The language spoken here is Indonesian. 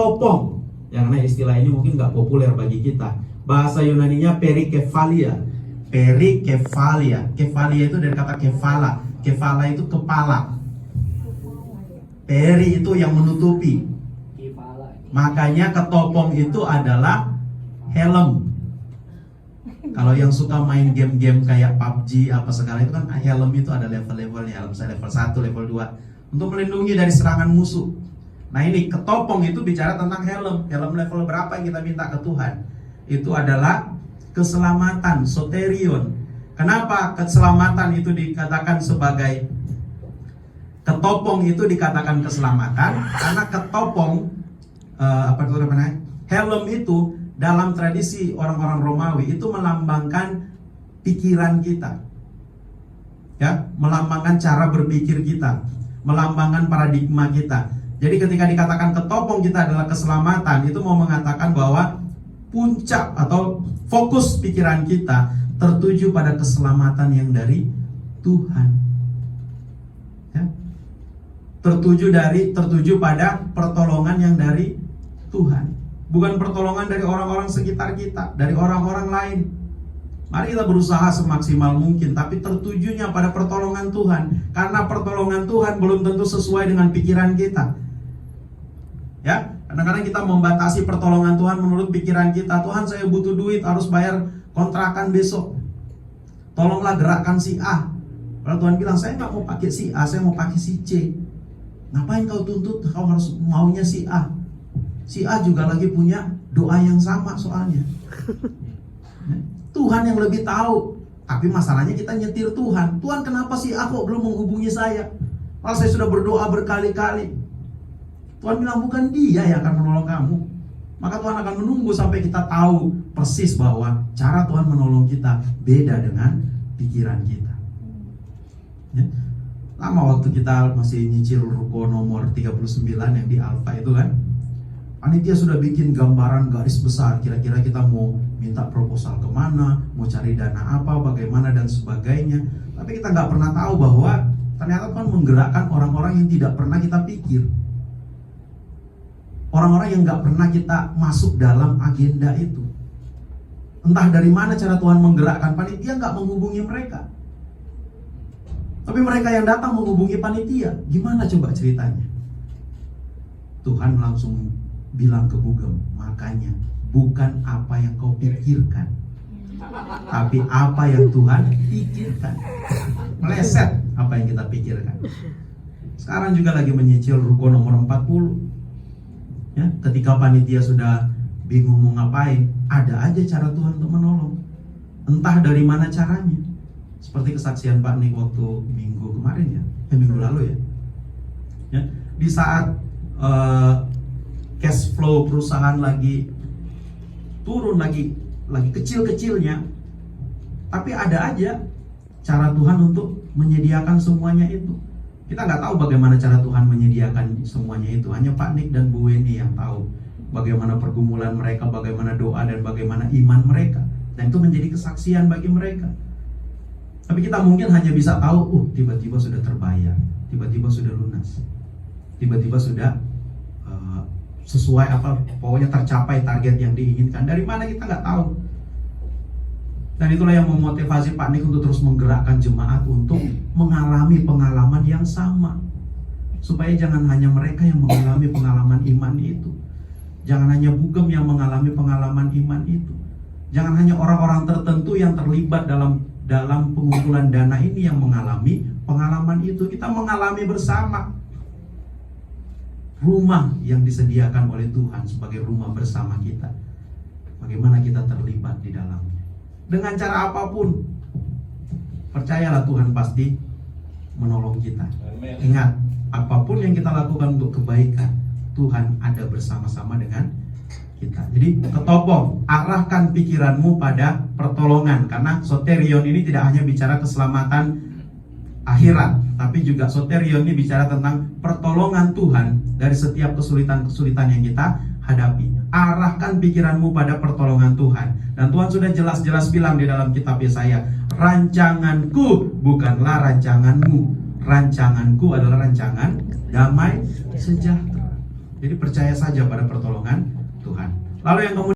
ketopong. Yang mana istilah ini mungkin nggak populer bagi kita. Bahasa Yunaninya perikefalia. Perikefalia. Kefalia itu dari kata kefala. Kefala itu kepala. Peri itu yang menutupi. Makanya ketopong itu adalah helm. Kalau yang suka main game-game kayak PUBG apa segala itu kan helm itu ada level-levelnya. Helm saya level 1, level 2 untuk melindungi dari serangan musuh. Nah ini ketopong itu bicara tentang helm. Helm level berapa yang kita minta ke Tuhan? Itu adalah keselamatan, soterion. Kenapa keselamatan itu dikatakan sebagai ketopong itu dikatakan keselamatan? Karena ketopong helm itu dalam tradisi orang-orang Romawi itu melambangkan pikiran kita, ya, melambangkan cara berpikir kita, melambangkan paradigma kita. Jadi ketika dikatakan ketopong kita adalah keselamatan, itu mau mengatakan bahwa puncak atau fokus pikiran kita tertuju pada keselamatan yang dari Tuhan, ya. Tertuju pada pertolongan yang dari Tuhan, bukan pertolongan dari orang-orang sekitar kita, dari orang-orang lain. Mari kita berusaha semaksimal mungkin, tapi tertujunya pada pertolongan Tuhan. Karena pertolongan Tuhan belum tentu sesuai dengan pikiran kita, ya. Kadang-kadang kita membatasi pertolongan Tuhan menurut pikiran kita. Tuhan, saya butuh duit, harus bayar kontrakan besok, tolonglah gerakkan si A. Kalau Tuhan bilang, saya nggak mau pakai si A, saya mau pakai si C. Ngapain kau tuntut? Kau harus maunya si A. Si A juga lagi punya doa yang sama soalnya. Tuhan yang lebih tahu. Tapi masalahnya kita nyetir Tuhan. Tuhan, kenapa si A kok belum menghubungi saya? Padahal saya sudah berdoa berkali-kali. Tuhan bilang bukan dia yang akan menolong kamu. Maka Tuhan akan menunggu sampai kita tahu persis bahwa cara Tuhan menolong kita beda dengan pikiran kita, ya. Lama waktu kita masih nyicil ruko nomor 39 yang di Alfa itu kan, panitia sudah bikin gambaran garis besar, kira-kira kita mau minta proposal kemana, mau cari dana apa, bagaimana dan sebagainya. Tapi kita nggak pernah tahu bahwa ternyata Tuhan menggerakkan orang-orang yang tidak pernah kita pikir, orang-orang yang nggak pernah kita masuk dalam agenda itu. Entah dari mana cara Tuhan menggerakkan, panitia nggak menghubungi mereka, tapi mereka yang datang menghubungi panitia. Gimana coba ceritanya? Tuhan langsung bilang ke Bugem, makanya bukan apa yang kau pikirkan, tapi apa yang Tuhan pikirkan. Meleset apa yang kita pikirkan. Sekarang juga lagi menyicil ruko nomor 40, ya. Ketika panitia sudah bingung mau ngapain, ada aja cara Tuhan untuk menolong. Entah dari mana caranya. Seperti kesaksian Pak Nik waktu minggu kemarin ya, minggu lalu ya. Ya, di saat cash flow perusahaan lagi turun, lagi kecil-kecilnya, tapi ada aja cara Tuhan untuk menyediakan semuanya itu. Kita nggak tahu bagaimana cara Tuhan menyediakan semuanya itu. Hanya Pak Nik dan Bu Weni yang tahu bagaimana pergumulan mereka, bagaimana doa dan bagaimana iman mereka. Dan itu menjadi kesaksian bagi mereka. Tapi kita mungkin hanya bisa tahu, tiba-tiba sudah terbayar, tiba-tiba sudah lunas, tiba-tiba sudah sesuai apa, pokoknya tercapai target yang diinginkan. Dari mana kita nggak tahu. Dan itulah yang memotivasi Pak Nik untuk terus menggerakkan jemaat untuk mengalami pengalaman yang sama, supaya jangan hanya mereka yang mengalami pengalaman iman itu, jangan hanya Bugem yang mengalami pengalaman iman itu, jangan hanya orang-orang tertentu yang terlibat dalam pengumpulan dana ini yang mengalami pengalaman itu. Kita mengalami bersama. Rumah yang disediakan oleh Tuhan sebagai rumah bersama kita, bagaimana kita terlibat di dalamnya dengan cara apapun. Percayalah Tuhan pasti menolong kita. Ingat, apapun yang kita lakukan untuk kebaikan, Tuhan ada bersama-sama dengan kita. Jadi ketopong, arahkan pikiranmu pada pertolongan. Karena soterion ini tidak hanya bicara keselamatan akhirat, tapi juga soterion ini bicara tentang pertolongan Tuhan dari setiap kesulitan-kesulitan yang kita hadapi. Arahkan pikiranmu pada pertolongan Tuhan. Dan Tuhan sudah jelas-jelas bilang di dalam kitab Yesaya, rancanganku bukanlah rancanganmu, rancanganku adalah rancangan damai sejahtera. Jadi percaya saja pada pertolongan Tuhan. Lalu yang kemudian